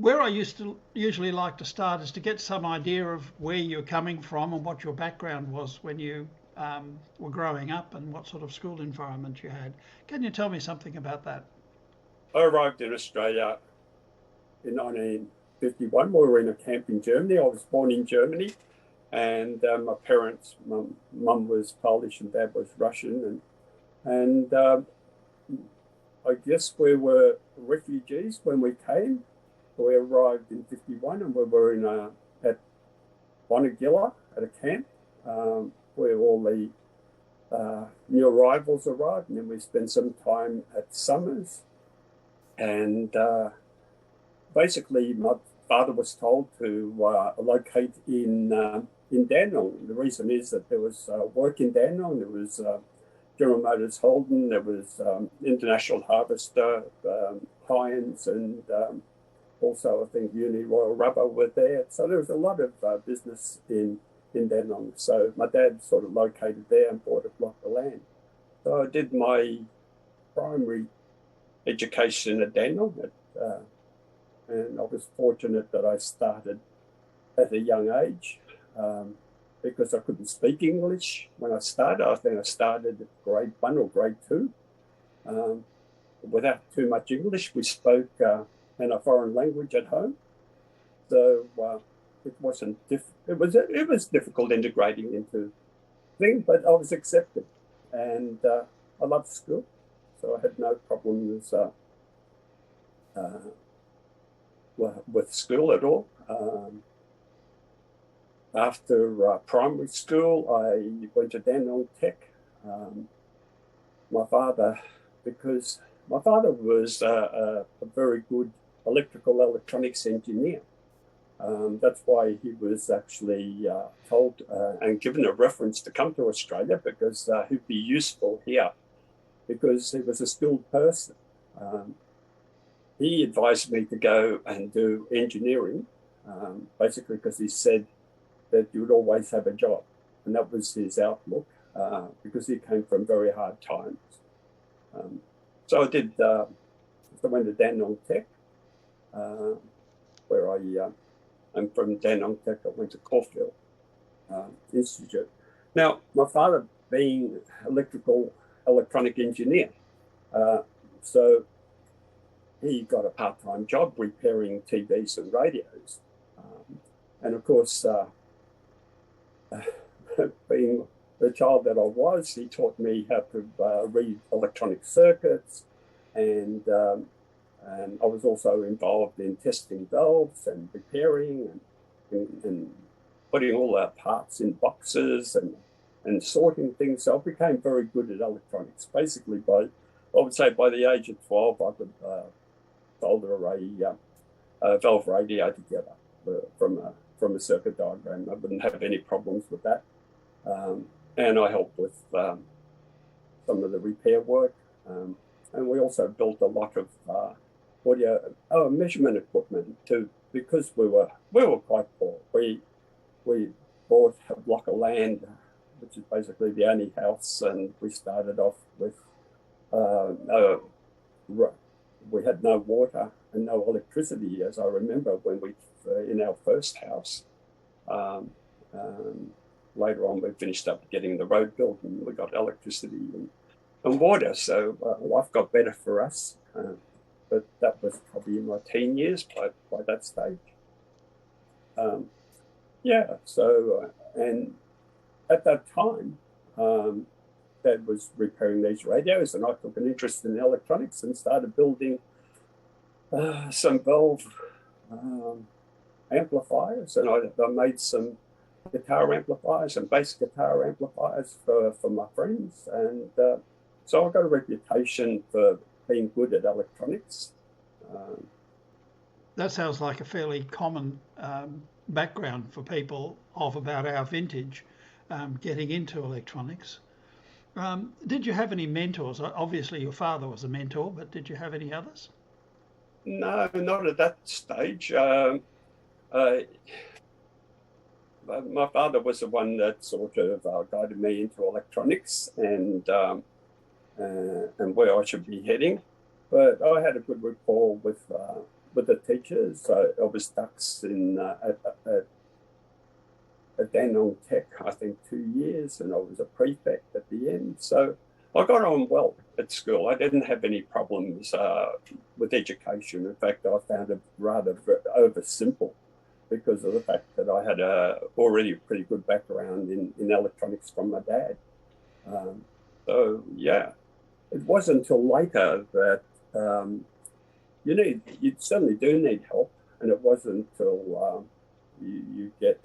Where I used to usually like to start is to get some idea of where you're coming from and what your background was when you were growing up and what sort of school environment you had. Can you tell me something about that? I arrived in Australia in 1951. We were in a camp in Germany. I was born in Germany, and my parents, mum was Polish and dad was Russian, and I guess we were refugees when we came. We arrived in 51, and we were at Bonegilla at a camp where all the new arrivals arrived, and then we spent some time at Summers. And basically, my father was told to locate in Dandenong. The reason is that there was work in Dandenong. There was General Motors Holden. There was International Harvester, Heinz, and also I think Uni Royal Rubber were there. So there was a lot of business in Dandenong. So my dad sort of located there and bought a block of land. So I did my primary education at Dandenong, and I was fortunate that I started at a young age because I couldn't speak English when I started. I think I started at grade 1 or grade 2. Without too much English, we spoke in a foreign language at home. So it wasn't it was difficult integrating into things, but I was accepted, and I loved school, so I had no problems with school at all. After primary school, I went to Dandenong Tech. My father, because my father was a very good electrical electronics engineer. That's why he was actually told and given a reference to come to Australia, because he'd be useful here, because he was a skilled person. He advised me to go and do engineering, basically because he said that you would always have a job. And that was his outlook, because he came from very hard times. So I went to Dandenong Tech, where I'm from Dandenong Tech. I went to Caulfield Institute. Now, my father being electronic engineer, so he got a part-time job repairing TVs and radios. And of course, being the child that I was, he taught me how to read electronic circuits, and I was also involved in testing valves and repairing and putting all our parts in boxes and sorting things. So I became very good at electronics. Basically, I would say by the age of 12, I could solder a valve radio together from a circuit diagram. I wouldn't have any problems with that. And I helped with some of the repair work. And we also built a lot of measurement equipment too, because we were quite poor. We bought a block of land, which is basically the only house, and we started off with we had no water and no electricity, as I remember when we in our first house. Later on, we finished up getting the road built, and we got electricity and water. So life got better for us. But that was probably in my teen years by that stage. And at that time, Dad was repairing these radios, and I took an interest in electronics and started building some valve amplifiers, and I made some guitar amplifiers and bass guitar amplifiers for my friends, and so I got a reputation for being good at electronics. That sounds like a fairly common background for people of about our vintage getting into electronics. Did you have any mentors? Obviously, your father was a mentor, but did you have any others? No, not at that stage. My father was the one that sort of guided me into electronics and where I should be heading. But I had a good rapport with with the teachers. I was dux in at Dandenong Tech, I think 2 years, and I was a prefect at the end. So I got on well at school. I didn't have any problems with education. In fact, I found it rather over simple because of the fact that I had already a pretty good background in electronics from my dad. So yeah, it wasn't until later that you certainly do need help, and it wasn't until you get.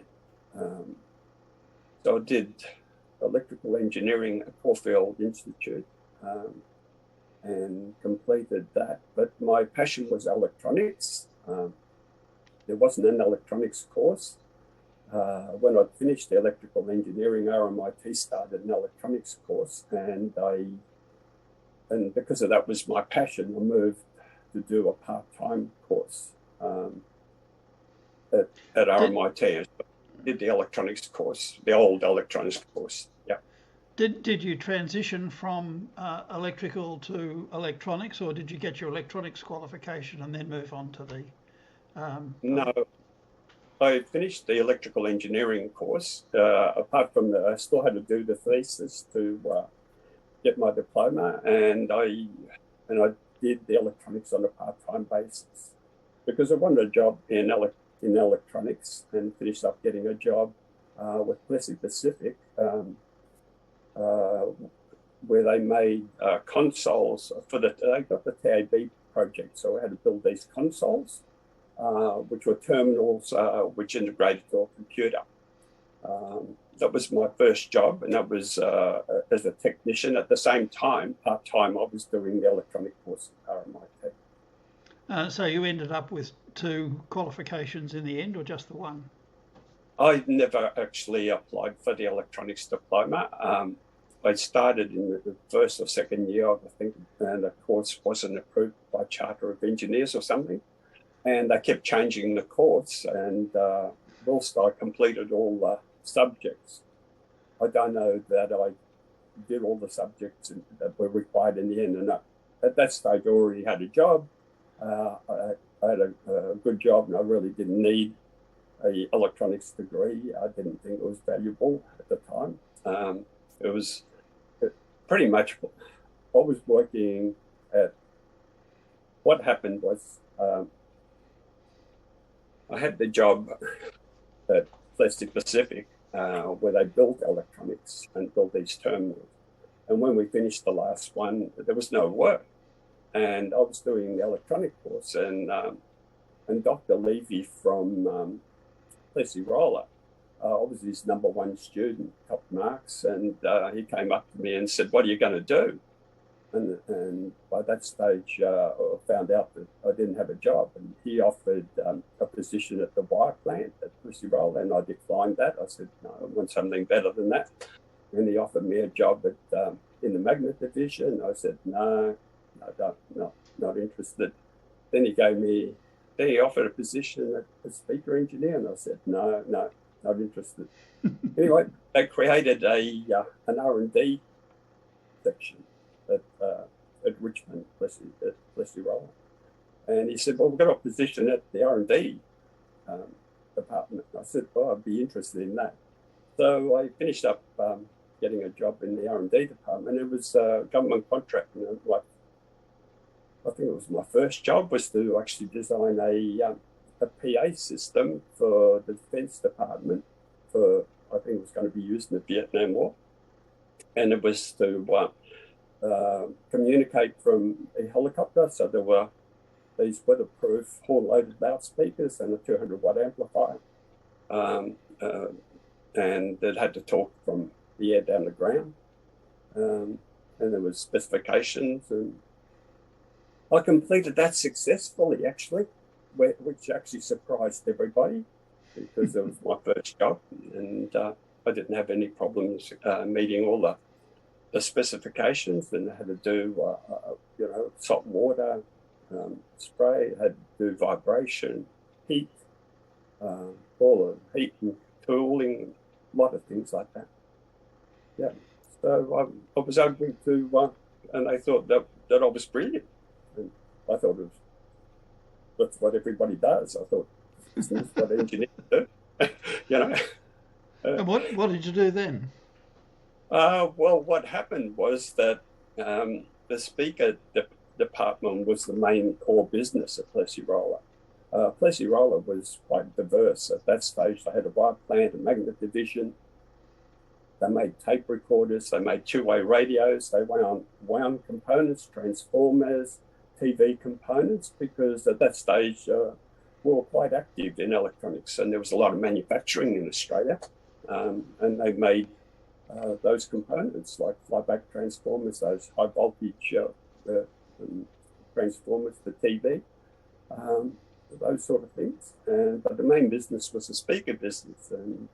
So I did electrical engineering at Caulfield Institute and completed that. But my passion was electronics. There wasn't an electronics course. When I'd finished the electrical engineering, RMIT started an electronics course, and because of that was my passion, I moved to do a part-time course at RMIT. Did the electronics course, the old electronics course. Yeah. Did you transition from electrical to electronics, or did you get your electronics qualification and then move on to the? No, I finished the electrical engineering course. Apart from that, I still had to do the thesis to get my diploma, and I did the electronics on a part-time basis because I wanted a job in electronics, and finished up getting a job with Plessey Pacific, where they made consoles they got the TAB project, so I had to build these consoles, which were terminals which integrated to a computer. That was my first job, and that was as a technician. At the same time, part-time, I was doing the electronic course at RMIT. So you ended up with 2 qualifications in the end, or just the one? I never actually applied for the electronics diploma. I started in the first or second year, I think, and the course wasn't approved by Charter of Engineers or something. And they kept changing the course, and whilst I completed all the subjects, I don't know that I did all the subjects that were required in the end. And at that stage, I already had a job. I had a good job, and I really didn't need an electronics degree. I didn't think it was valuable at the time. It was pretty much, I was working at, what happened was I had the job at Plessey Pacific where they built electronics and built these terminals. And when we finished the last one, there was no work. And I was doing the electronic course, and Dr. Levy from Plessey Roller, I was his #1 student, top marks, and he came up to me and said, "What are you going to do?" And by that stage, I found out that I didn't have a job, and he offered a position at the wire plant at Plessey Roller, and I declined that. I said, "No, I want something better than that." And he offered me a job at in the magnet division. I said, "No, not interested." Then he offered a position as speaker engineer, and I said, "No, not interested." Anyway, they created an R&D section at Richmond, Plessey Roller, and he said, "Well, we've got a position at the R&D department." I said, "Oh, I'd be interested in that." So I finished up getting a job in the R&D department. It was a government contract, I think it was my first job was to actually design a PA system for the Defence Department I think it was going to be used in the Vietnam War. And it was to communicate from a helicopter. So there were these weatherproof horn-loaded loudspeakers and a 200-watt amplifier. And it had to talk from the air down the ground. And there was specifications, and I completed that successfully, actually, which actually surprised everybody because it was my first job, and I didn't have any problems meeting all the specifications. And I had to do, salt water spray, had to do vibration, heat, all the heat and cooling, a lot of things like that. Yeah, so I was able to, and I thought that I was brilliant. And I thought it was that's what everybody does. I thought, isn't this what engineers do? you know. And what did you do then? Well, what happened was that the speaker department was the main core business at Plessy Roller. Plessy Roller was quite diverse at that stage. They had a wire plant, a magnet division. They made tape recorders. They made two-way radios. They wound components, transformers, TV components, because at that stage we were quite active in electronics, and there was a lot of manufacturing in Australia, and they made those components like flyback transformers, those high voltage transformers for TV, those sort of things. But the main business was the speaker business, and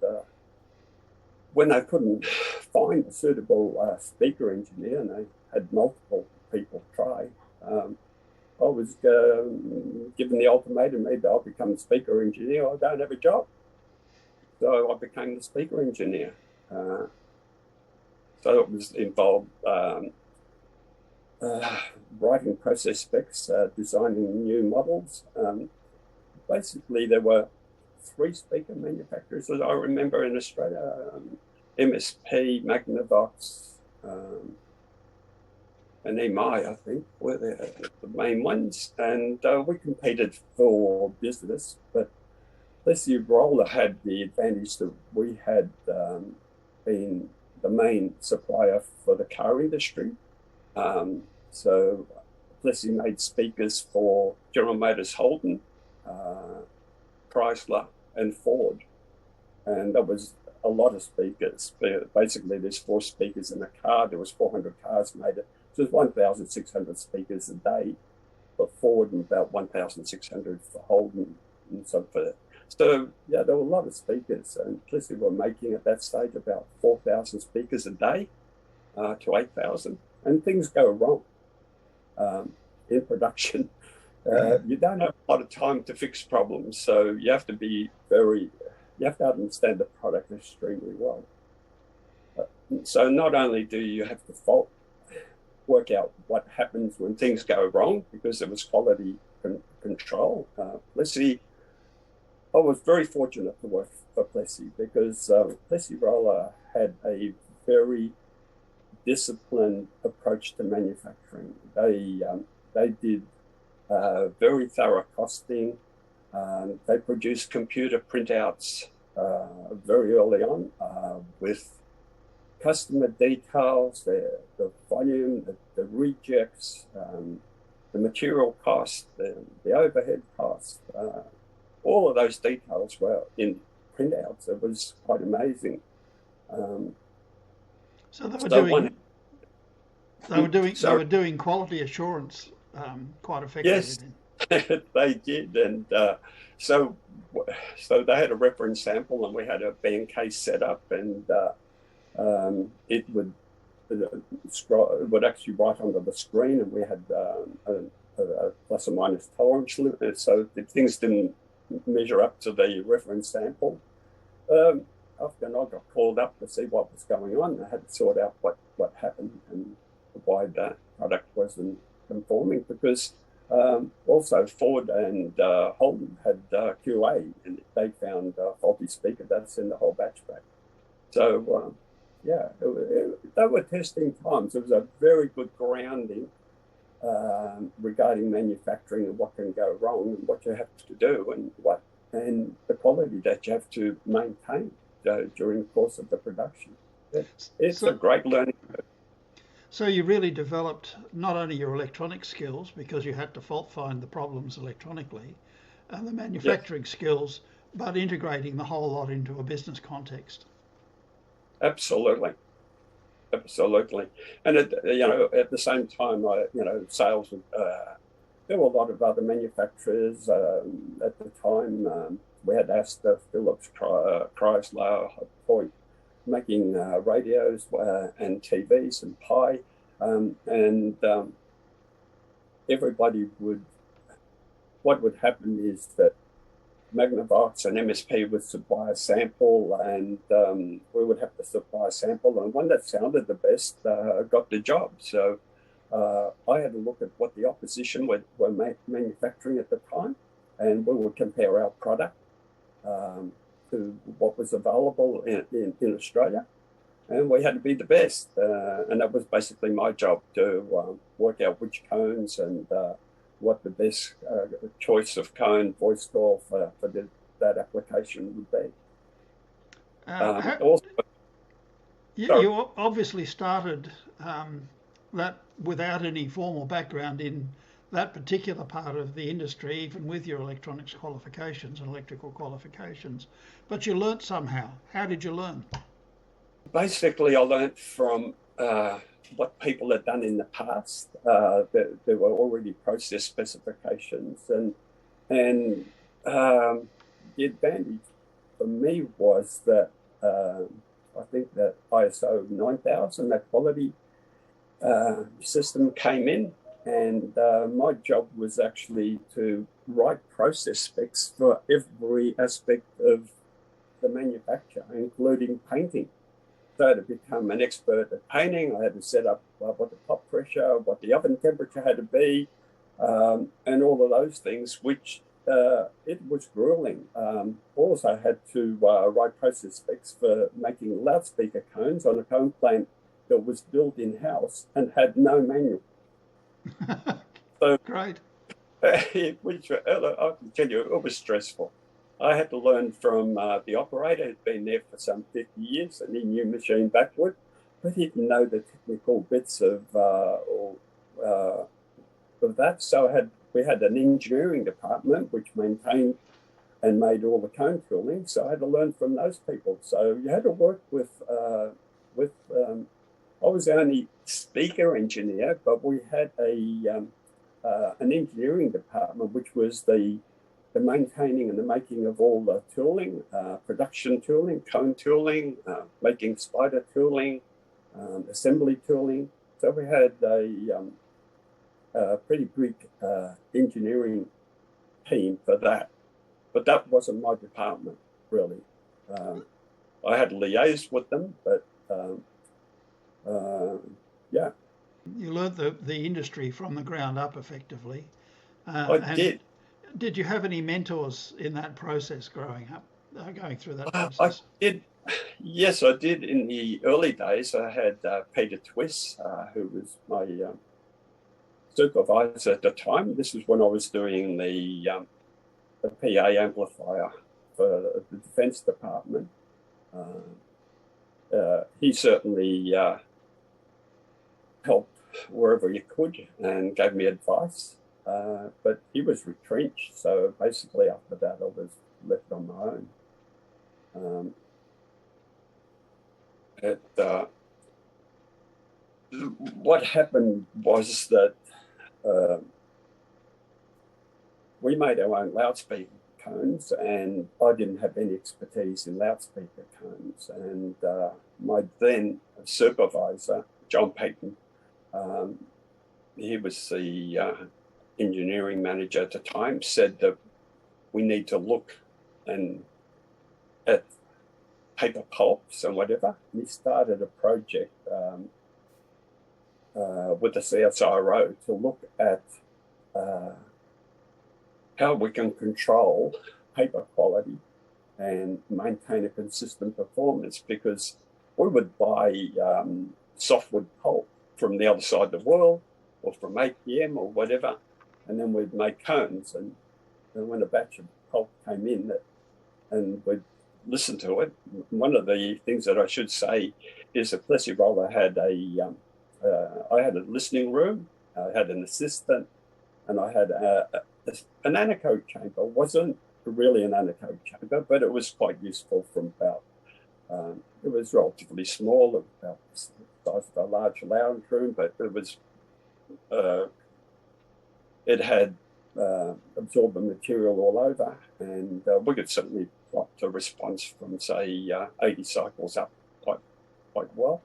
when they couldn't find a suitable speaker engineer, and they had multiple people try, I was given the ultimatum, either I'll become the speaker engineer or I don't have a job. So I became the speaker engineer. So it was involved writing process specs, designing new models. Basically, there were 3 speaker manufacturers that I remember in Australia, MSP, Magnavox, and EMI, I think, were the main ones. And we competed for business, but Plessy Roller had the advantage that we had been the main supplier for the car industry. So Plessy made speakers for General Motors, Holden, Chrysler, and Ford. And that was a lot of speakers. Basically, there's 4 speakers in a car. There was 400 cars made. So there's 1,600 speakers a day for Ford and about 1,600 for Holden and so forth. So, yeah, there were a lot of speakers, and Plessy were making at that stage about 4,000 speakers a day to 8,000. And things go wrong in production. You don't have a lot of time to fix problems, so you have to understand the product extremely well. So not only do you have to work out what happens when things go wrong, because there was quality control. Plessy, I was very fortunate to work for Plessy, because Plessy Roller had a very disciplined approach to manufacturing. They did very thorough costing. They produced computer printouts very early on with customer details, the volume, the rejects, the material cost, the overhead cost. All of those details were in printouts. It was quite amazing. So they were doing quality assurance quite effectively. Yes, they did, and so they had a reference sample, and we had a band case set up, and it would actually write onto the screen, and we had a plus or minus tolerance limit. So if things didn't measure up to the reference sample, often I got called up to see what was going on. I had to sort out what happened and why that product wasn't conforming, because also Ford and Holden had QA, and they found faulty speaker. That's in the whole batch back. So yeah, they were testing times. It was a very good grounding regarding manufacturing and what can go wrong and what you have to do and the quality that you have to maintain during the course of the production. It's a great learning curve. So you really developed not only your electronic skills, because you had to fault find the problems electronically, and the manufacturing skills, but integrating the whole lot into a business context. Absolutely. And at the same time, sales. There were a lot of other manufacturers at the time. We had Astor, Philips, Chrysler, Point, making radios and TVs and Pi, and everybody would. What would happen is that Magnavox and MSP would supply a sample, and we would have to supply a sample, and one that sounded the best got the job. So I had to look at what the opposition were manufacturing at the time, and we would compare our product to what was available in Australia. And we had to be the best. And that was basically my job, to work out which cones and what the best choice of cone voice coil for that application would be. Also, you obviously started that without any formal background in that particular part of the industry, even with your electronics qualifications and electrical qualifications, but you learnt somehow. How did you learn? basically, I learned from what people had done in the past. There were already process specifications, and the advantage for me was that I think that ISO 9000, that quality system came in, and my job was actually to write process specs for every aspect of the manufacture, including painting. So to become an expert at painting, I had to set up what the top pressure, what the oven temperature had to be, and all of those things, which it was grueling. Also, I had to write process specs for making loudspeaker cones on a cone plant that was built in-house and had no manual. So, Great. which I can tell you, it was stressful. I had to learn from the operator who'd been there for some 50 years, and he knew machine backward, but he didn't know the technical bits of that. So we had an engineering department which maintained and made all the cone tooling. So I had to learn from those people. So you had to work with I was the only speaker engineer, but we had an engineering department, which was the maintaining and the making of all the tooling, production tooling, cone tooling, making spider tooling, assembly tooling. So we had a pretty big engineering team for that. But that wasn't my department, really. I had to liaise with them, but yeah. You learnt the industry from the ground up, effectively. I did. Did you have any mentors in that process growing up, going through that I process? did. Yes, I did. In the early days, I had Peter Twiss, who was my supervisor at the time. This was when I was doing the PA amplifier for the Defence Department. He certainly helped wherever he could and gave me advice. But he was retrenched, so basically after that I was left on my own. What happened was that we made our own loudspeaker cones, and I didn't have any expertise in loudspeaker cones. And my then supervisor, John Payton, he was the engineering manager at the time, said that we need to look at paper pulps and whatever. And he started a project with the CSIRO to look at how we can control paper quality and maintain a consistent performance, because we would buy softwood pulp from the other side of the world or from APM or whatever, and then we'd make cones. And when a batch of pulp came in, and we'd listen to it. One of the things that I should say is at Plessy Roll, I had a listening room, I had an assistant, and I had an anechoic chamber. It wasn't really an anechoic chamber, but it was quite useful from about, it was relatively small, about the size of a large lounge room, but it was, it had absorbent material all over, and we could certainly plot a response from, say, 80 cycles up quite well.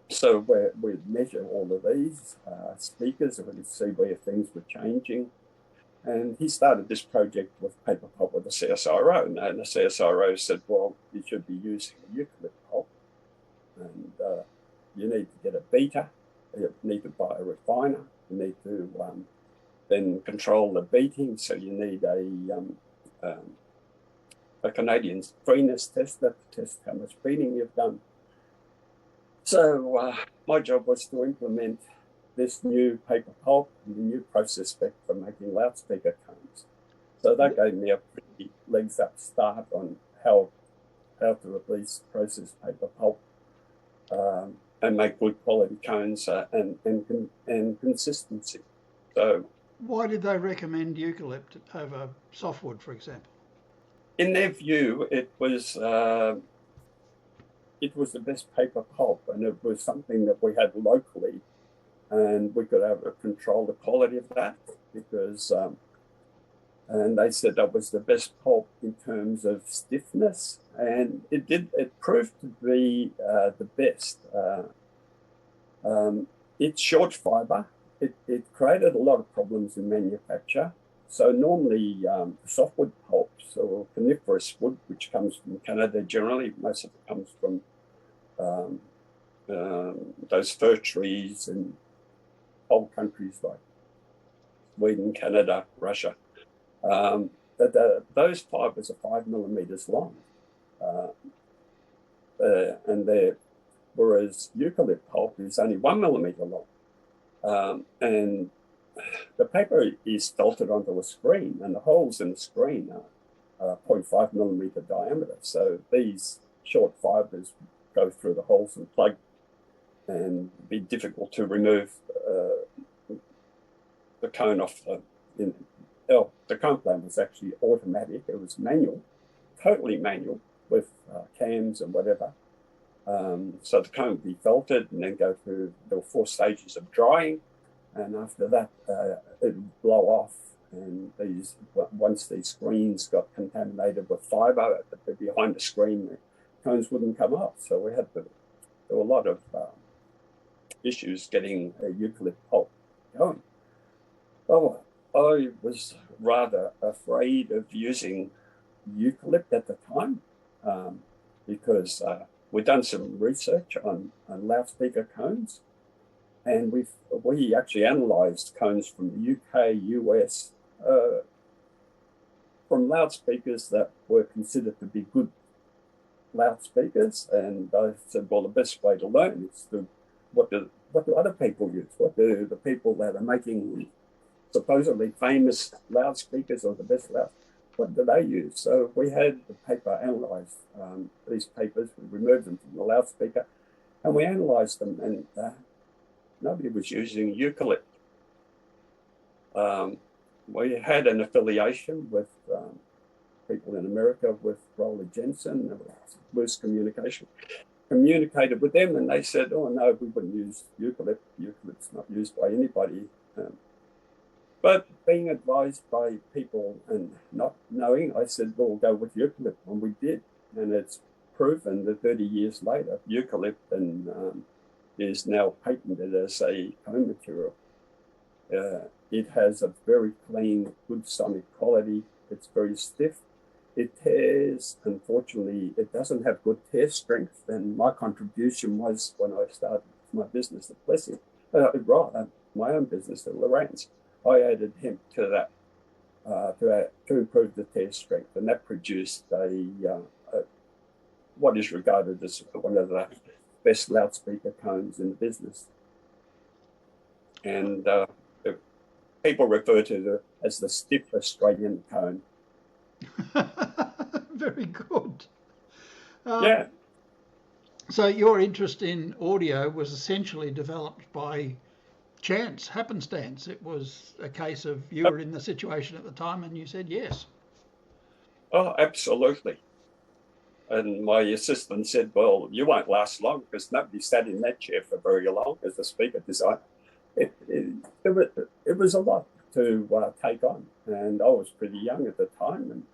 So we'd measure all of these speakers, and we could see where things were changing. And he started this project with paper pulp with the CSIRO, and the CSIRO said, well, you should be using eucalypt pulp, and you need to get a beater, you need to buy a refiner, you need to then control the beating. So you need a Canadian freeness tester to test how much beating you've done. So my job was to implement this new paper pulp and the new process spec for making loudspeaker cones. So that gave me a pretty legs up start on how to release processed paper pulp and make good quality cones and consistency. So, why did they recommend eucalypt over softwood, for example? In their view, it was the best paper pulp, and it was something that we had locally, and we could control the quality of that because. And they said that was the best pulp in terms of stiffness, and it proved to be the best. It's short fibre. It created a lot of problems in manufacture. So normally softwood pulps or coniferous wood, which comes from Canada generally, most of it comes from those fir trees in old countries like Sweden, Canada, Russia. Those fibres are 5 millimeters long, whereas eucalypt pulp is only 1 millimeter long, and the paper is felted onto a screen, and the holes in the screen are 0.5 millimeter diameter. So these short fibres go through the holes and plug, and be difficult to remove the cone off the cone plan was actually automatic. It was manual, totally manual with cams and whatever. So the cone would be felted and then go through, there were 4 stages of drying. And after that, it would blow off. And once these screens got contaminated with fibre behind the screen, the cones wouldn't come off. So there were a lot of issues getting a eucalypt pulp going. Oh, I was rather afraid of using eucalypt at the time because we'd done some research on loudspeaker cones, and we actually analysed cones from the UK, US, from loudspeakers that were considered to be good loudspeakers. And I said, well, the best way to learn is what do other people use? What do the people that are making supposedly famous loudspeakers or the best what do they use? So we had the paper analysed, these papers, we removed them from the loudspeaker, and we analysed them, and nobody was using eucalypt. We had an affiliation with people in America with Roland Jensen. There was loose communication. Communicated with them, and they said, oh no, we wouldn't use eucalypt. Eucalypt's not used by anybody. But being advised by people and not knowing, I said, well, we'll go with eucalypt, and we did. And it's proven that 30 years later, eucalypt is now patented as a cone material. It has a very clean, good sonic quality. It's very stiff. It tears, unfortunately, it doesn't have good tear strength. And my contribution was when I started my business at Blessing, my own business at Lorraine's, I added hemp to that to improve the tear strength, and that produced what is regarded as one of the best loudspeaker cones in the business. And people refer to it as the stiff Australian cone. Very good. Yeah. So your interest in audio was essentially developed by chance, happenstance. It was a case of you were in the situation at the time and you said yes. Oh, absolutely. And my assistant said, well, you won't last long because nobody sat in that chair for very long as a speaker designer. It was a lot to take on, and I was pretty young at the time.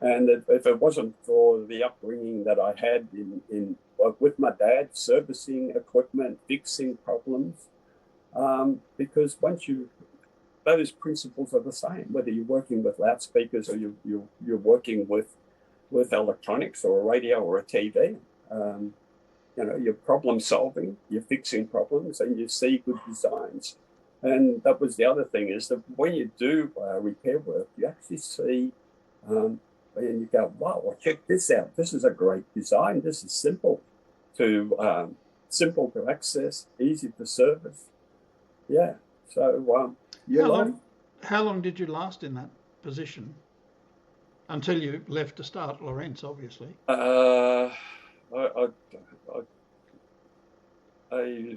And if it wasn't for the upbringing that I had with my dad, servicing equipment, fixing problems, because those principles are the same, whether you're working with loudspeakers or you're working with electronics or a radio or a TV. You're problem solving, you're fixing problems, and you see good designs. And that was the other thing, is that when you do repair work, you actually see, and you go, wow, well, check this out. This is a great design. This is simple to access, easy to service. Yeah. So you How learn. long did you last in that position until you left to start Lawrence, obviously? Uh, I, I, I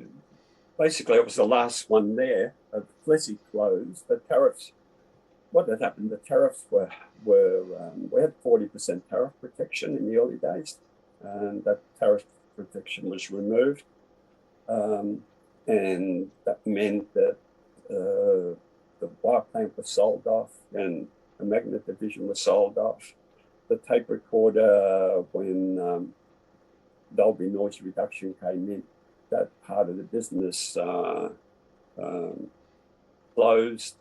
basically, I was the last one there. Plessy closed. The tariffs. What had happened? The tariffs were we had 40% tariff protection in the early days, and that tariff protection was removed, and that meant that the wire plant was sold off, and the magnet division was sold off. The tape recorder, when Dolby noise reduction came in, that part of the business closed,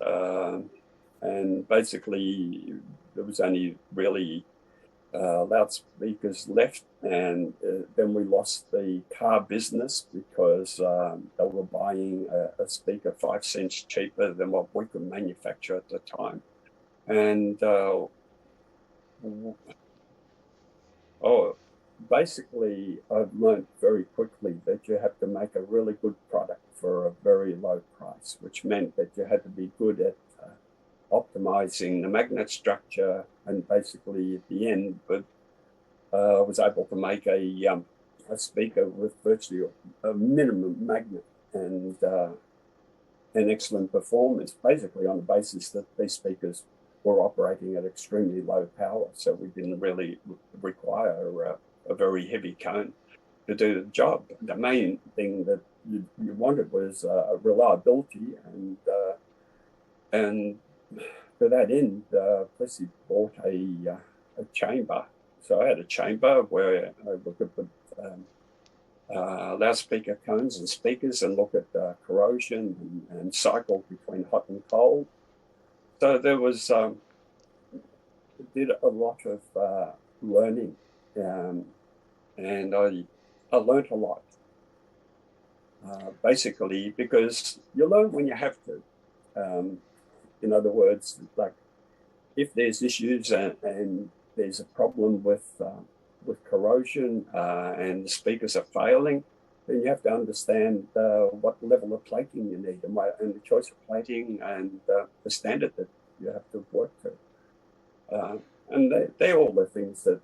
and basically there was only really loudspeakers left, and then we lost the car business because they were buying a speaker 5 cents cheaper than what we could manufacture at the time. And basically, I've learned very quickly that you have to make a really good product for a very low price, which meant that you had to be good at optimizing the magnet structure, and basically at the end, but I was able to make a speaker with virtually a minimum magnet and an excellent performance, basically on the basis that these speakers were operating at extremely low power, so we didn't really require a very heavy cone to do the job. The main thing that you wanted was reliability, and to that end, Plessy bought a chamber. So I had a chamber where we could put loudspeaker cones and speakers and look at corrosion and cycle between hot and cold. So there was did a lot of learning, and I learned a lot. Basically, because you learn when you have to. In other words, like if there's issues and there's a problem with corrosion and the speakers are failing, then you have to understand what level of plating you need and the choice of plating and the standard that you have to work to. And they're all the things that,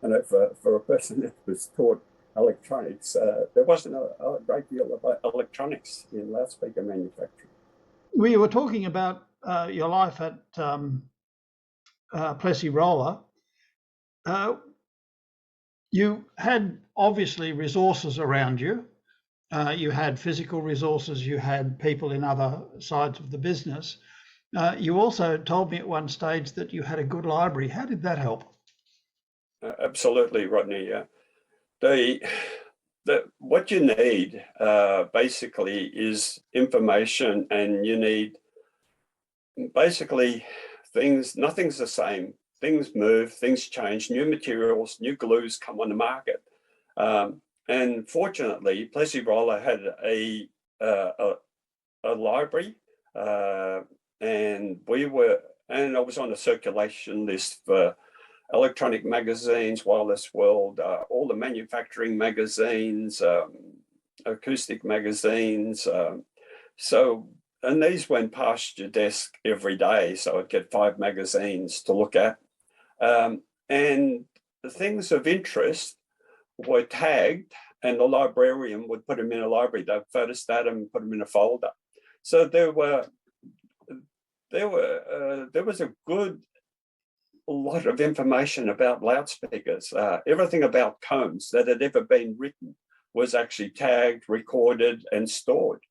you know, for a person that was taught electronics, there wasn't a great deal of electronics in loudspeaker manufacturing. We were talking about your life at Plessy Roller. You had obviously resources around you. You had physical resources, you had people in other sides of the business. You also told me at one stage that you had a good library. How did that help? Absolutely, Rodney. What you need basically is information, and you need basically things. Nothing's the same. Things move, things change, new materials, new glues come on the market. And fortunately, Plessy Roller had a library, and I was on a circulation list for electronic magazines, Wireless World, all the manufacturing magazines, acoustic magazines. And these went past your desk every day, so I'd get 5 magazines to look at. And the things of interest were tagged, and the librarian would put them in a library. They'd photostat them and put them in a folder. So there was a good lot of information about loudspeakers. Everything about cones that had ever been written was actually tagged, recorded, and stored.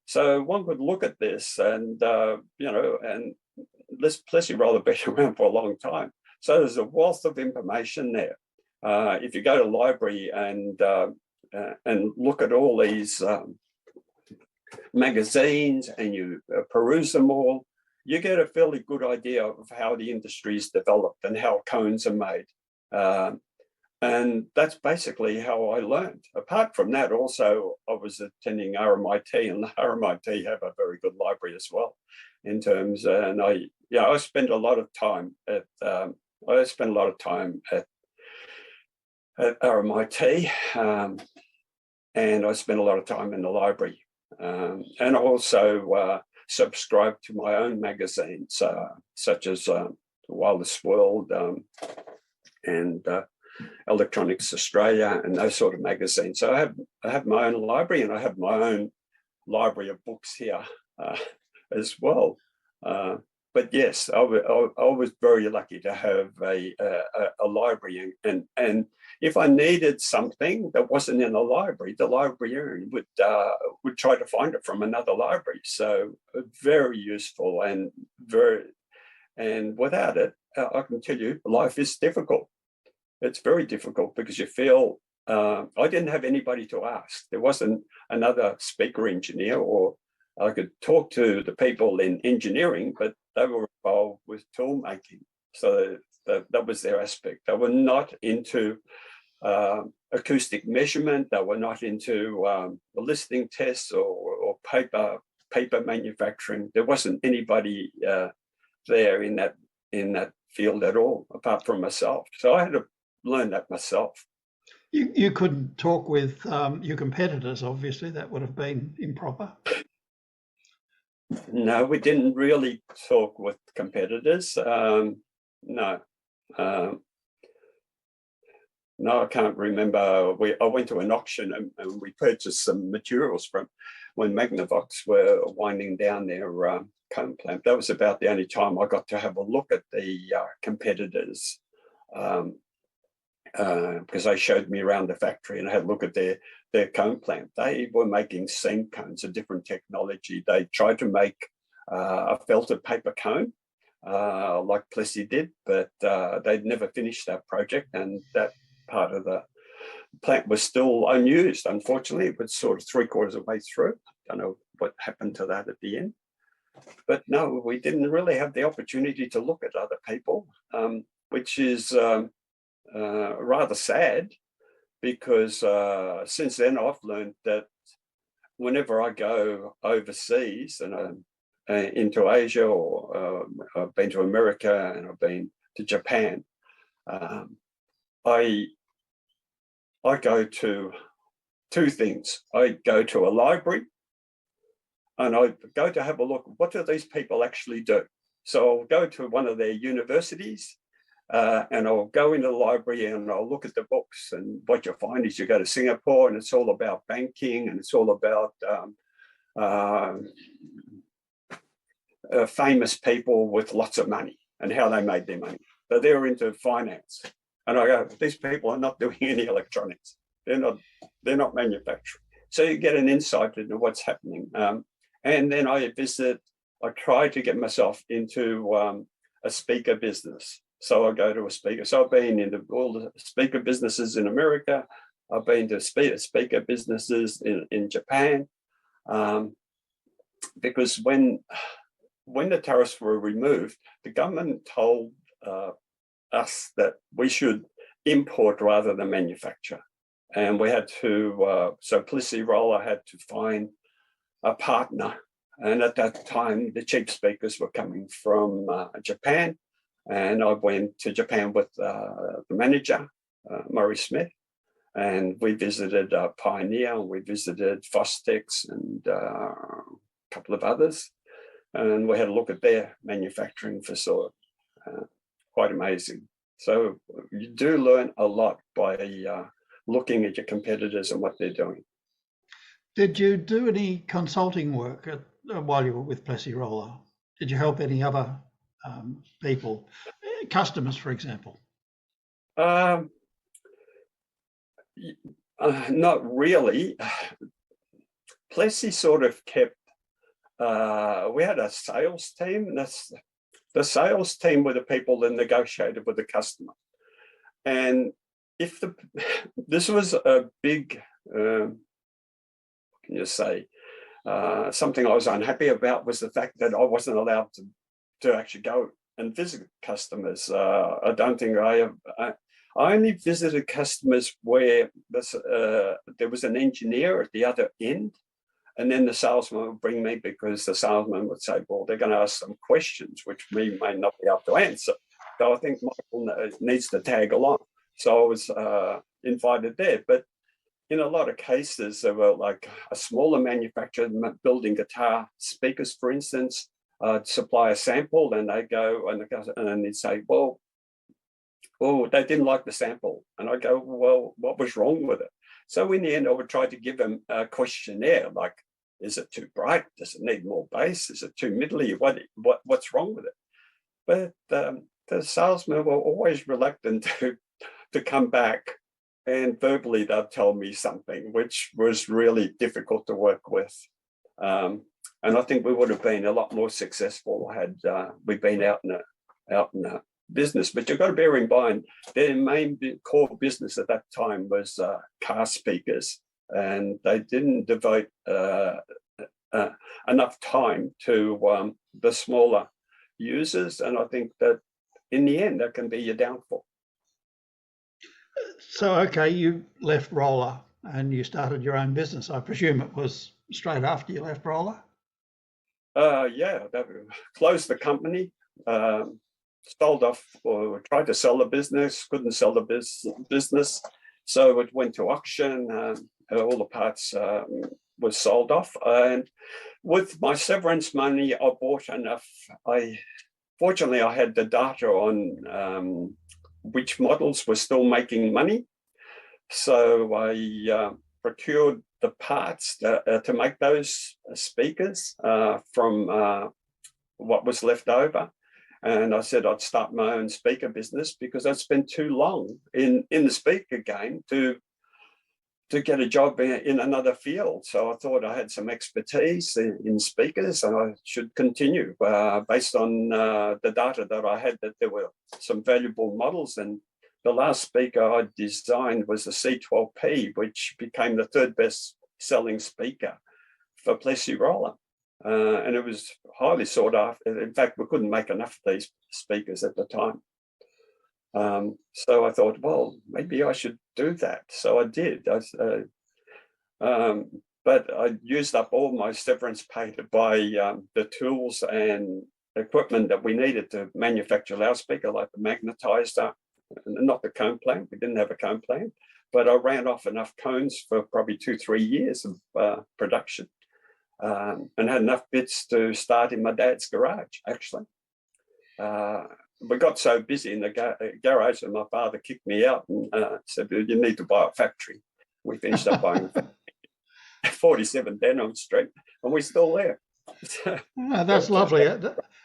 So one could look at this, and and this Plessy Roller been around for a long time. So there's a wealth of information there. If you go to the library and look at all these magazines and you peruse them all, you get a fairly good idea of how the industry is developed and how cones are made. And that's basically how I learned. Apart from that, also, I was attending RMIT, and RMIT have a very good library as well in terms, and I spent a lot of time at, at RMIT, and I spent a lot of time in the library. And I also subscribed to my own magazines, such as Wildest World and Electronics Australia and those sort of magazines. So I have my own library, and I have my own library of books here as well. But yes, I was very lucky to have a library, and if I needed something that wasn't in a library, the librarian would try to find it from another library. So very useful, and without it, I can tell you, life is difficult. It's very difficult because you feel, I didn't have anybody to ask. There wasn't another speaker engineer, or I could talk to the people in engineering, but they were involved with tool making. So that was their aspect. They were not into acoustic measurement. They were not into the listening tests or paper manufacturing. There wasn't anybody there in that field at all, apart from myself. So I had to learn that myself. You couldn't talk with your competitors, obviously. That would have been improper. No, we didn't really talk with competitors. No. No, I can't remember. I went to an auction and we purchased some materials from when Magnavox were winding down their cone clamp. That was about the only time I got to have a look at the competitors, because they showed me around the factory and I had a look at their cone clamp. They were making seam cones, a different technology. They tried to make a felted paper cone like Plessey did, but they'd never finished that project, and that part of the plant was still unused. Unfortunately, it was sort of 3/4 of the way through. I don't know what happened to that at the end. But no, we didn't really have the opportunity to look at other people, which is rather sad, because since then I've learned that whenever I go overseas and into Asia, or I've been to America and I've been to Japan, I go to two things. I go to a library and I go to have a look, what do these people actually do? So I'll go to one of their universities and I'll go into the library and I'll look at the books, and what you'll find is you go to Singapore and it's all about banking, and it's all about famous people with lots of money and how they made their money. So they're into finance. And I go, these people are not doing any electronics. They're not manufacturing. So you get an insight into what's happening. And then I try to get myself into a speaker business. So I go to a speaker. So I've been into all the speaker businesses in America. I've been to speaker businesses in Japan. Because when the tariffs were removed, the government told us that we should import rather than manufacture. And we had to, so Plessey Roller had to find a partner. And at that time, the cheap speakers were coming from Japan. And I went to Japan with the manager, Murray Smith, and we visited Pioneer, and we visited Fostex and a couple of others. And we had a look at their manufacturing facility. Quite amazing. So you do learn a lot by looking at your competitors and what they're doing. Did you do any consulting work while you were with Plessey Roller? Did you help any other people, customers, for example? Not really. Plessey sort of kept, we had a sales team. The sales team were the people that negotiated with the customer. And if this was a big, what can you say, something I was unhappy about was the fact that I wasn't allowed to actually go and visit customers. I don't think I I only visited customers where there was an engineer at the other end, and then the salesman would bring me, because the salesman would say, well, they're going to ask some questions which we may not be able to answer. So I think Michael needs to tag along. So I was invited there. But in a lot of cases, there were like a smaller manufacturer building guitar speakers, for instance, supply a sample, and they go and they'd say, well, they didn't like the sample. And I go, well, what was wrong with it? So in the end, I would try to give them a questionnaire, like, is it too bright? Does it need more bass? Is it too middly? What's wrong with it? But the salesmen were always reluctant to come back, and verbally they'd tell me something, which was really difficult to work with. And I think we would have been a lot more successful had we been out in a business. But you've got to bear in mind their main core business at that time was car speakers, and they didn't devote enough time to the smaller users. And I think that in the end, that can be your downfall. So, okay, you left Roller and you started your own business. I presume it was straight after you left Roller? Yeah, closed the company, sold off, or tried to sell the business, couldn't sell the business. So it went to auction, all the parts was sold off. And with my severance money, I bought enough. Fortunately, I had the data on which models were still making money. So I procured the parts to make those speakers from what was left over. And I said I'd start my own speaker business, because I'd spent too long in the speaker game to get a job in another field. So I thought I had some expertise in speakers, and I should continue based on the data that I had, that there were some valuable models. And the last speaker I designed was the C12P, which became the third best selling speaker for Plessey Roller. And it was highly sought after. In fact, we couldn't make enough of these speakers at the time. So I thought, well, maybe I should do that. So I did. But I used up all my severance pay to buy the tools and equipment that we needed to manufacture loudspeaker, like the magnetizer, not the cone plant. We didn't have a cone plant, but I ran off enough cones for probably 2-3 years of production, and had enough bits to start in my dad's garage, actually. We got so busy in the garage that my father kicked me out and said, you need to buy a factory. We finished up buying 47 Denham Street, and we're still there. That's lovely.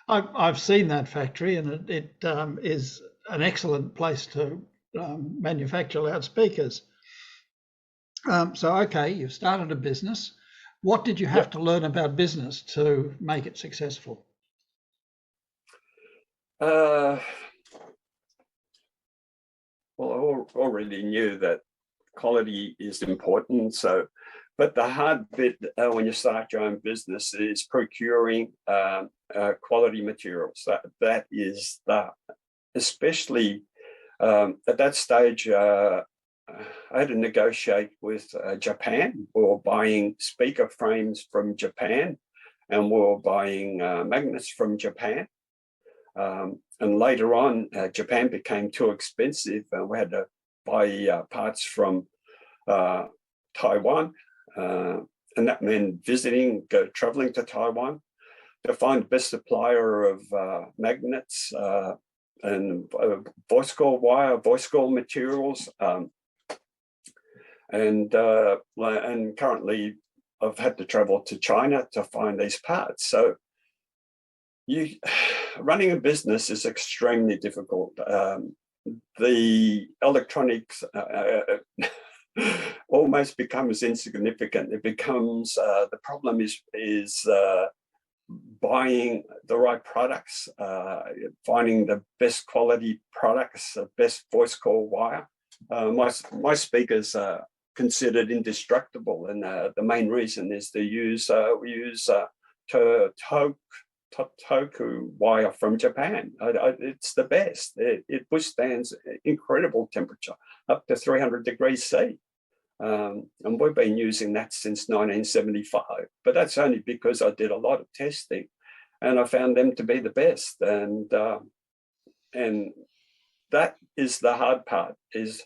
I've seen that factory, and it is an excellent place to manufacture loudspeakers. So, okay, you've started a business. What did you have to learn about business to make it successful? Well, I already knew that quality is important. So, but the hard bit when you start your own business is procuring quality materials. That is especially at that stage. I had to negotiate with Japan. We were buying speaker frames from Japan, and we were buying magnets from Japan. And later on, Japan became too expensive, and we had to buy parts from Taiwan. And that meant traveling to Taiwan to find the best supplier of magnets and voice coil wire, voice coil materials. And currently I've had to travel to China to find these parts. So running a business is extremely difficult. The electronics almost becomes insignificant. It becomes the problem is buying the right products, finding the best quality products, the best voice coil wire. My speakers are considered indestructible, and the main reason is we use Toke Totoku wire from Japan. It's the best. It withstands incredible temperature, up to 300 degrees C. And we've been using that since 1975. But that's only because I did a lot of testing and I found them to be the best. And that is the hard part, is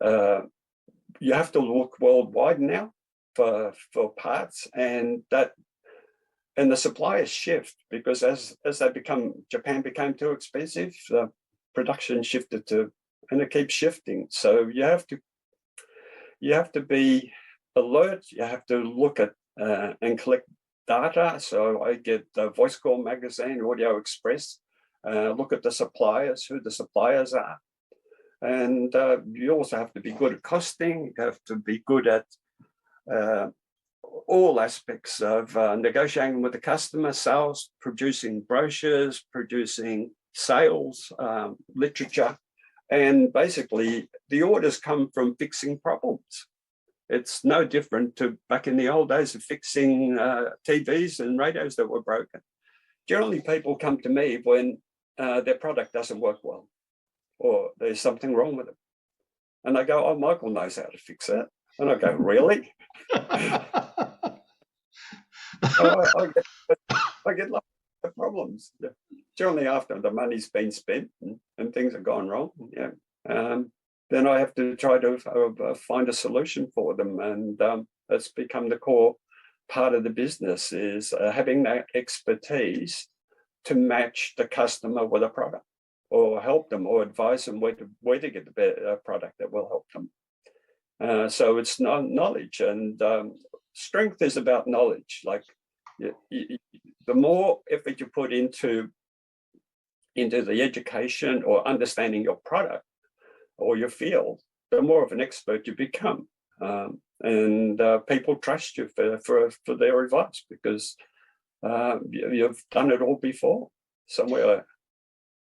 you have to look worldwide now for parts, and the suppliers shift, because as Japan became too expensive, the production shifted to, and it keeps shifting. So you have to be alert. You have to look at and collect data. So I get Voice Call Magazine, Audio Express, look at the suppliers, who the suppliers are. And you also have to be good at costing. You have to be good at all aspects of negotiating with the customer, sales, producing brochures, producing sales, literature. And basically, the orders come from fixing problems. It's no different to back in the old days of fixing TVs and radios that were broken. Generally, people come to me when their product doesn't work well, or there's something wrong with it. And I go, oh, Michael knows how to fix that. And I go, really? I get lots of problems. Generally, after the money's been spent and things have gone wrong, then I have to try to find a solution for them. And that's become the core part of the business, is having that expertise to match the customer with a product, or help them, or advise them where to get the better product that will help them. So it's knowledge, and strength is about knowledge. Like the more effort you put into the education or understanding your product or your field, the more of an expert you become. And people trust you for their advice, because you've done it all before somewhere.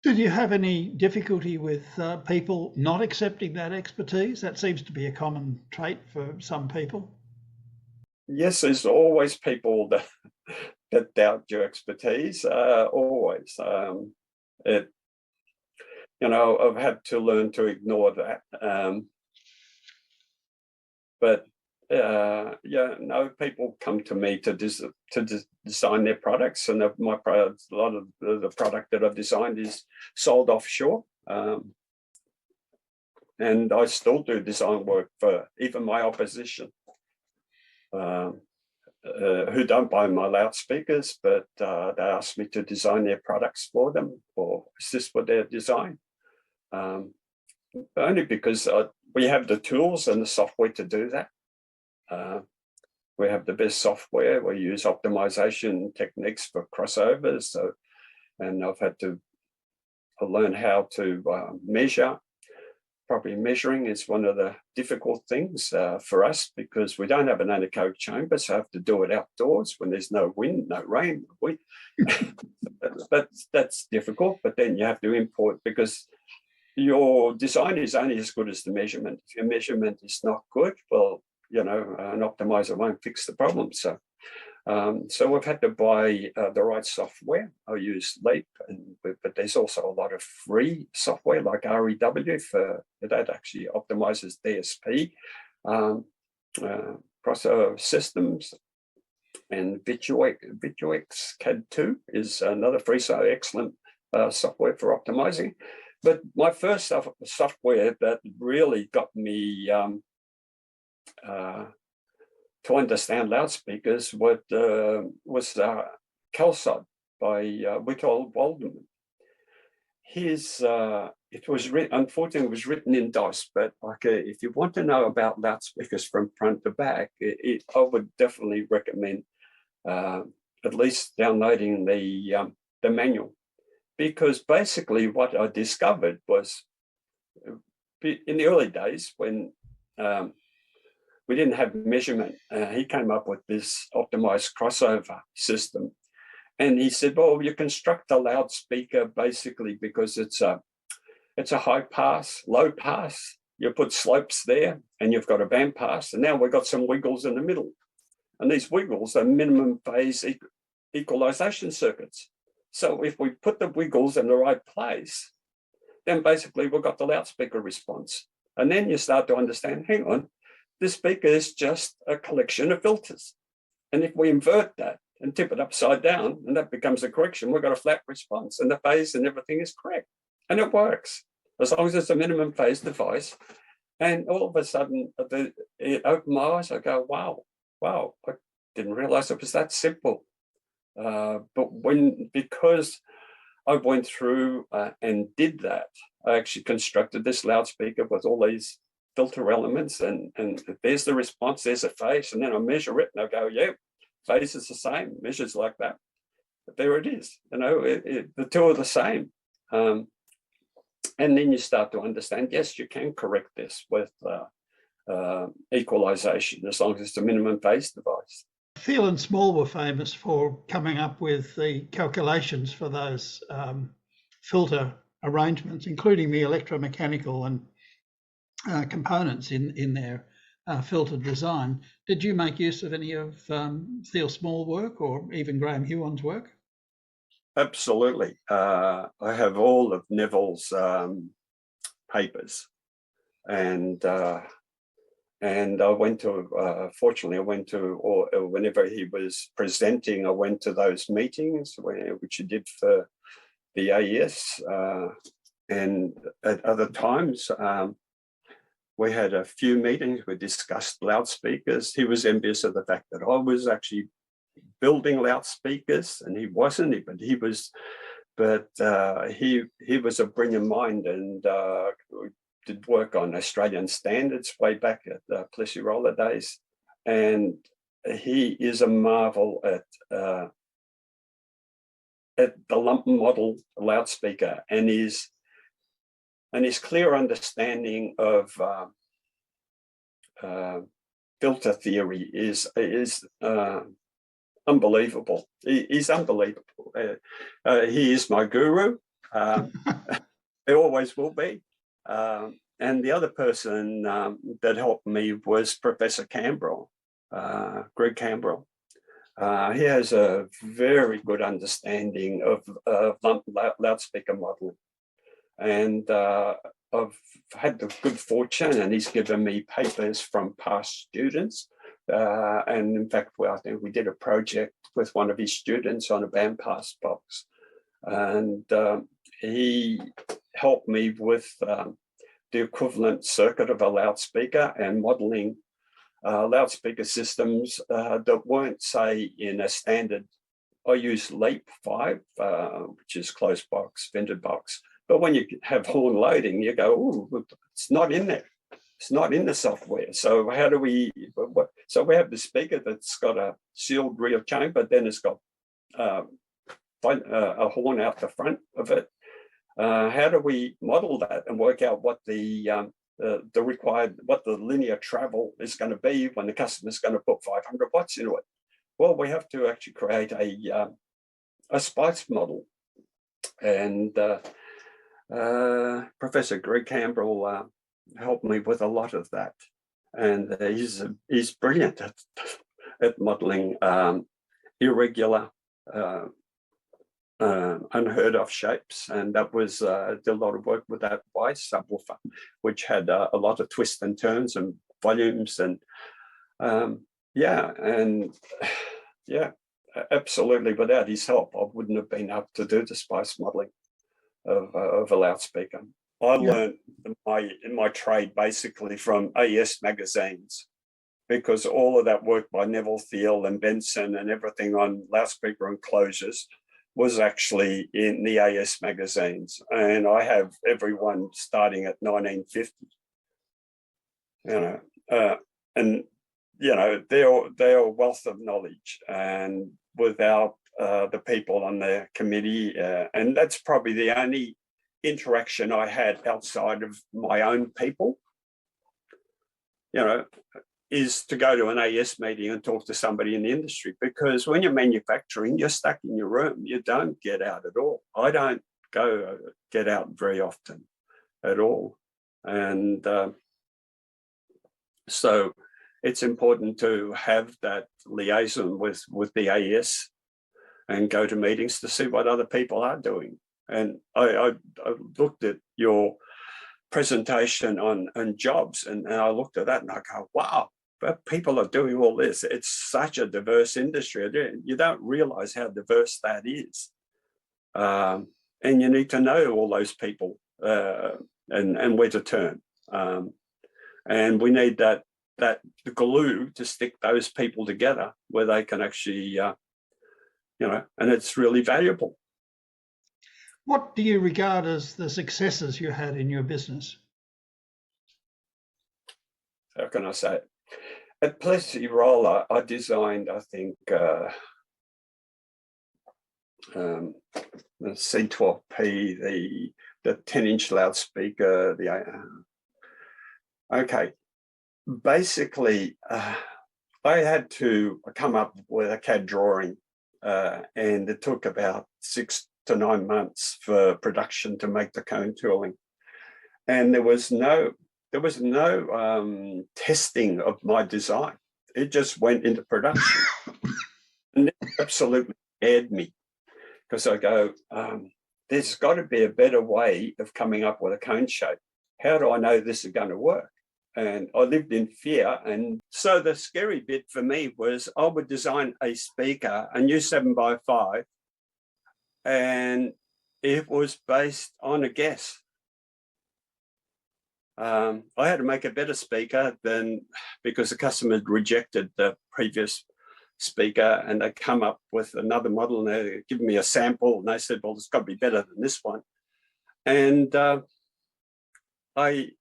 Did you have any difficulty with people not accepting that expertise? That seems to be a common trait for some people. Yes, there's always people that doubt your expertise. Always. I've had to learn to ignore that. But people come to me to design their products, and my products, a lot of the product that I've designed is sold offshore. And I still do design work for even my opposition, who don't buy my loudspeakers, but they ask me to design their products for them or assist with their design. Only because we have the tools and the software to do that. We have the best software. We use optimization techniques for crossovers. And I've had to learn how to measure. Probably measuring is one of the difficult things for us, because we don't have an anechoic chamber, so I have to do it outdoors when there's no wind, no rain. But that's difficult. But then you have to import, because your design is only as good as the measurement. If your measurement is not good, well, an optimizer won't fix the problem. So we've had to buy the right software. I use Leap, but there's also a lot of free software like REW that actually optimizes DSP, crossover systems, and Visuix CAD2 is another free, so excellent software for optimizing. But my first software that really got me to understand loudspeakers was CalSod by Witold Waldman. Unfortunately, it was written in DOS, but if you want to know about loudspeakers from front to back, I would definitely recommend at least downloading the manual, because basically what I discovered was, in the early days when we didn't have measurement, he came up with this optimized crossover system. And he said, well, you construct a loudspeaker basically because it's a high pass, low pass. You put slopes there and you've got a band pass. And now we've got some wiggles in the middle. And these wiggles are minimum phase equalization circuits. So if we put the wiggles in the right place, then basically we've got the loudspeaker response. And then you start to understand, hang on, the speaker is just a collection of filters. And if we invert that and tip it upside down, and that becomes a correction, we've got a flat response, and the phase and everything is correct. And it works, as long as it's a minimum phase device. And all of a sudden, it opened my eyes. I go, wow, I didn't realize it was that simple. But because I went through and did that, I actually constructed this loudspeaker with all these filter elements, and there's the response, there's a phase, and then I measure it and I go, yeah, phase is the same, measures like that. But there it is, the two are the same. And then you start to understand, yes, you can correct this with equalization as long as it's a minimum phase device. Thiel and Small were famous for coming up with the calculations for those filter arrangements, including the electromechanical and components in their filter design. Did you make use of any of Thiel Small work or even Graham Huon's work? Absolutely. I have all of Neville's papers, and I went to, fortunately, or whenever he was presenting, I went to those meetings, which he did for the AES, and at other times, we had a few meetings, we discussed loudspeakers. He was envious of the fact that I was actually building loudspeakers, and he wasn't, but he was a brilliant mind, and did work on Australian standards way back at the Plessy Roller days. And he is a marvel at the lump model loudspeaker, and his clear understanding of filter theory is unbelievable. He's unbelievable. He is my guru. He always will be. And the other person that helped me was Professor Cambrell, Greg Cambrell. He has a very good understanding of loudspeaker modeling. And I've had the good fortune, and he's given me papers from past students. And in fact, I think we did a project with one of his students on a bandpass box. And he helped me with the equivalent circuit of a loudspeaker and modeling loudspeaker systems that weren't, say, in a standard. I use LEAP 5, which is closed box, vented box. But when you have horn loading, you go, oh, it's not in there. It's not in the software. So how do we, so we have the speaker that's got a sealed rear chain, but then it's got a horn out the front of it. How do we model that and work out what the required, what the linear travel is going to be when the customer's going to put 500 watts into it? Well, we have to actually create a spice model. And Professor Greg Cambrell helped me with a lot of that. And he's brilliant at modeling irregular, unheard of shapes, and that was did a lot of work with that Weiss subwoofer, which had a lot of twists and turns and volumes, and absolutely. Without his help, I wouldn't have been able to do the spice modeling of a loudspeaker. I learned in my trade basically from AES magazines, because all of that work by Neville Thiel and Benson and everything on loudspeaker enclosures was actually in the AES magazines. And I have everyone starting at 1950. They're a wealth of knowledge, and without the people on the committee, and that's probably the only interaction I had outside of my own people, is to go to an AES meeting and talk to somebody in the industry, because when you're manufacturing, you're stuck in your room. You don't get out at all. I don't get out very often at all. And so it's important to have that liaison with the AES and go to meetings to see what other people are doing. And I looked at your presentation on jobs, and I looked at that and I go, wow, but people are doing all this. It's such a diverse industry. You don't realize how diverse that is. And you need to know all those people and where to turn. And we need that glue to stick those people together where they can actually, and it's really valuable. What do you regard as the successes you had in your business? How can I say it? At Plessy Roller, I designed, I think, the C12P, the 10-inch loudspeaker, okay. Basically, I had to come up with a CAD drawing, and it took about 6 to 9 months for production to make the cone tooling, and there was no testing of my design. It just went into production, and it absolutely scared me, because I go, there's got to be a better way of coming up with a cone shape. How do I know this is going to work? And I lived in fear. And so the scary bit for me was I would design a speaker, a new 7x5, and it was based on a guess. I had to make a better speaker because the customer had rejected the previous speaker, and they come up with another model, and they give me a sample, and they said, well, it's got to be better than this one. And I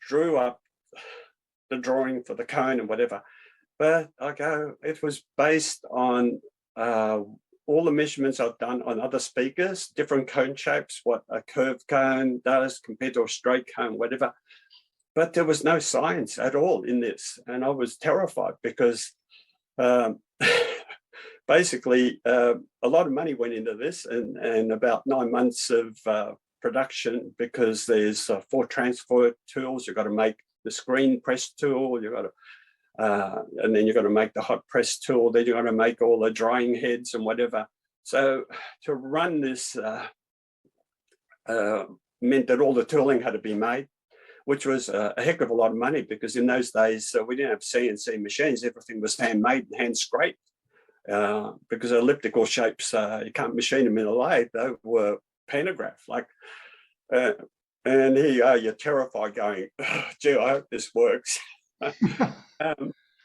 drew up the drawing for the cone and whatever, but it was based on all the measurements I've done on other speakers, different cone shapes, what a curved cone does compared to a straight cone, whatever. But there was no science at all in this. And I was terrified because basically a lot of money went into this, and about 9 months of production, because there's 4 transfer tools. You've got to make the screen press tool, you've got to and then you've got to make the hot press tool, then you've got to make all the drying heads and whatever. So to run this meant that all the tooling had to be made, which was a heck of a lot of money, because in those days we didn't have CNC machines. Everything was handmade and hand scraped, because elliptical shapes, you can't machine them in a lathe. They were pantograph, and here you are, you're terrified going, oh, gee, I hope this works.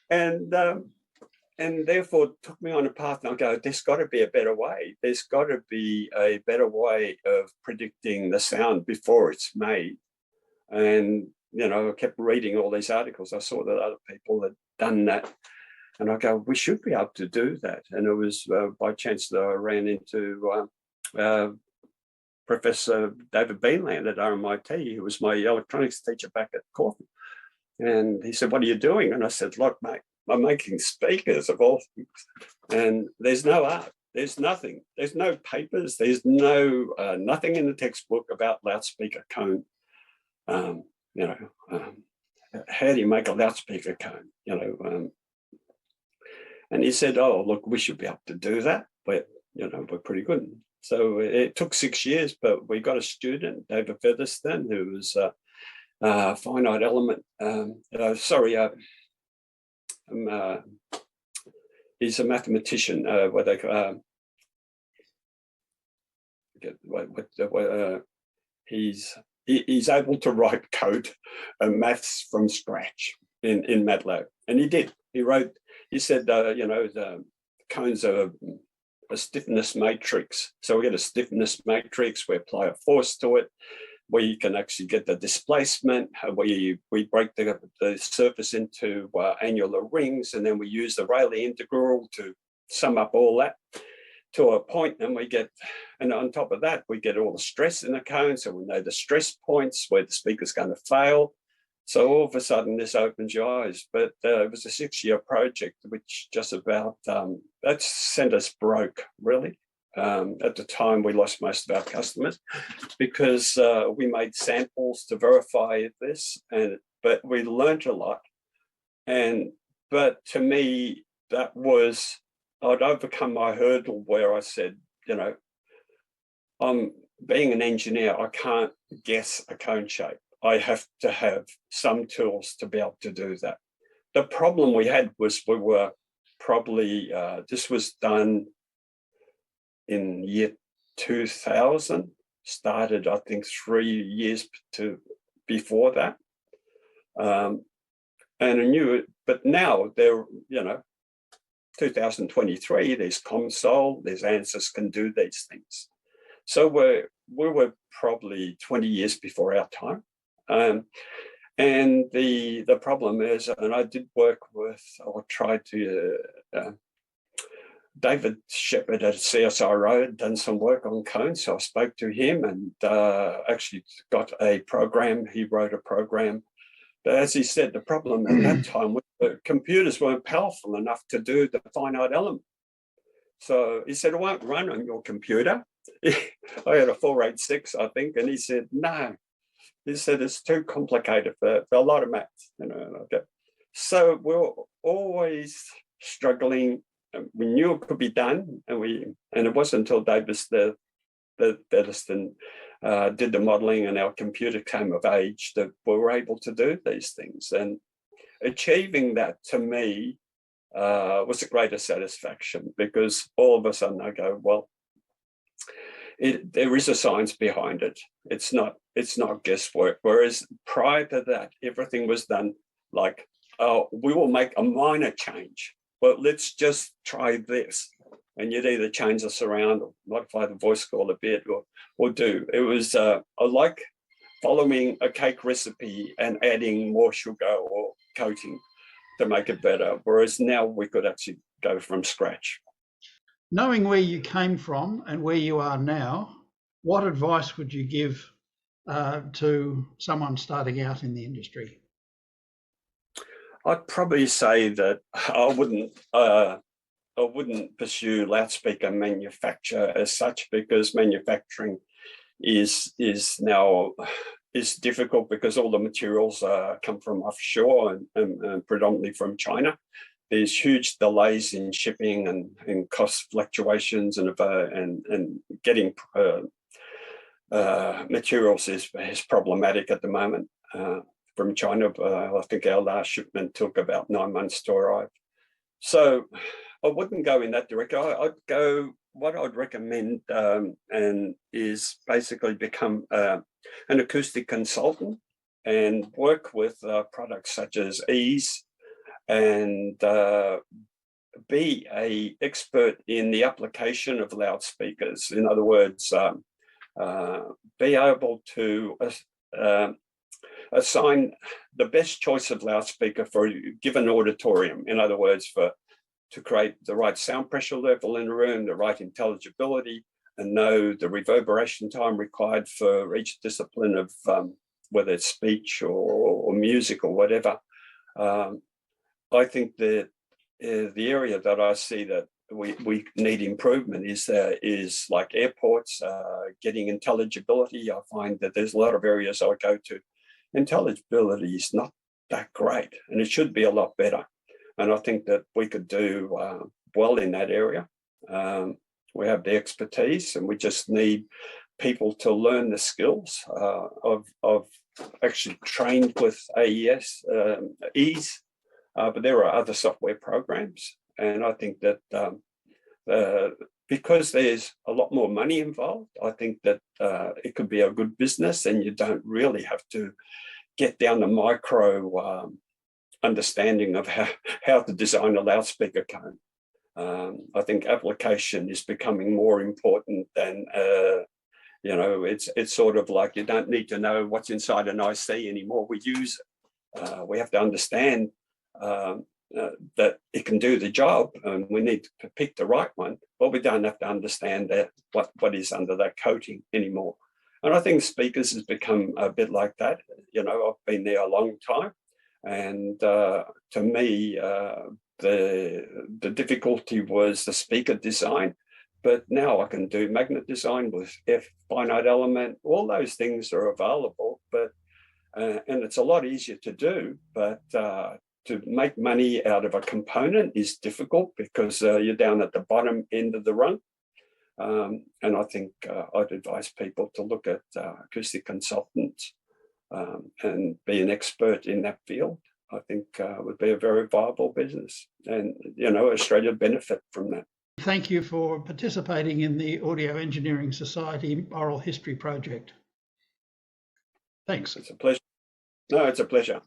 And therefore took me on a path, and I go, there's got to be a better way. There's got to be a better way of predicting the sound before it's made. And, I kept reading all these articles. I saw that other people had done that. And I go, we should be able to do that. And it was by chance that I ran into Professor David Beanland at RMIT, who was my electronics teacher back at Corfu. And he said, what are you doing? And I said, look, mate, I'm making speakers of all things. And there's no art. There's nothing. There's no papers. There's no nothing in the textbook about loudspeaker cone. How do you make a loudspeaker cone? And he said, oh, look, we should be able to do that. But, we're pretty good. So it took 6 years, but we got a student, David Featherston, who was finite element. He's a mathematician. He's able to write code and maths from scratch in MATLAB, and he did. He said, the cones are a stiffness matrix. So we get a stiffness matrix, we apply a force to it, we can actually get the displacement, we break the surface into annular rings, and then we use the Rayleigh integral to sum up all that to a point, and on top of that, we get all the stress in the cone, so we know the stress points where the speaker's going to fail. So all of a sudden, this opens your eyes. But it was a 6-year project, which just about, that sent us broke, really. At the time, we lost most of our customers because we made samples to verify this, but we learned a lot. But to me, that was I'd overcome my hurdle where I said, you know, I'm being an engineer, I can't guess a cone shape. I have to have some tools to be able to do that. The problem we had was we were probably, this was done in year 2000, started I think 3 years before that. And I knew it, but now they're, you know, 2023, there's COMSOL, there's ANSYS can do these things. So we were probably 20 years before our time. And the problem is, and I did work with, or tried to, David Shepherd at CSIRO had done some work on cones, so I spoke to him and actually got a program. He wrote a program. But as he said, the problem at that time was the computers weren't powerful enough to do the finite element. So he said, it won't run on your computer. I had a 486, I think, and he said, no. He said, it's too complicated for a lot of maths. You know, okay. So we were always struggling. We knew it could be done, and it wasn't until Davis Featherston did the modelling and our computer came of age that we were able to do these things. And achieving that to me was a greater satisfaction, because all of a sudden I go, well, there is a science behind it. It's not guesswork. Whereas prior to that, everything was done like, oh, we will make a minor change. Well, let's just try this. And you'd either change the surround or modify the voice call a bit or do. It was, I like following a cake recipe and adding more sugar or coating to make it better. Whereas now we could actually go from scratch. Knowing where you came from and where you are now, what advice would you give to someone starting out in the industry? I'd probably say that I wouldn't pursue loudspeaker manufacture as such, because manufacturing is difficult because all the materials come from offshore and predominantly from China. There's huge delays in shipping and cost fluctuations, and getting materials is problematic at the moment from China. I think our last shipment took about 9 months to arrive. So I wouldn't go in that direction. I'd go, what I'd recommend and is basically become an acoustic consultant and work with products such as Ease, and be an expert in the application of loudspeakers. In other words, be able to assign the best choice of loudspeaker for a given auditorium. In other words, to create the right sound pressure level in the room, the right intelligibility, and know the reverberation time required for each discipline of whether it's speech or music or whatever. I think that the area that I see that we need improvement is like airports, getting intelligibility. I find that there's a lot of areas I go to, intelligibility is not that great, and it should be a lot better. And I think that we could do well in that area. We have the expertise, and we just need people to learn the skills of actually trained with AES, Ease. But there are other software programs, and I think that because there's a lot more money involved, I think that it could be a good business, and you don't really have to get down the micro understanding of how to design a loudspeaker cone. I think application is becoming more important than, it's sort of like you don't need to know what's inside an IC anymore. We use it. We have to understand that it can do the job, and we need to pick the right one, but we don't have to understand that what is under that coating anymore. And I think speakers has become a bit like that. I've been there a long time, and to me, the difficulty was the speaker design. But now I can do magnet design with finite element. All those things are available, but and it's a lot easier to do. But to make money out of a component is difficult because you're down at the bottom end of the rung. And I think I'd advise people to look at acoustic consultants and be an expert in that field. I think would be a very viable business, and Australia benefit from that. Thank you for participating in the Audio Engineering Society Oral History Project. Thanks. It's a pleasure. No, it's a pleasure.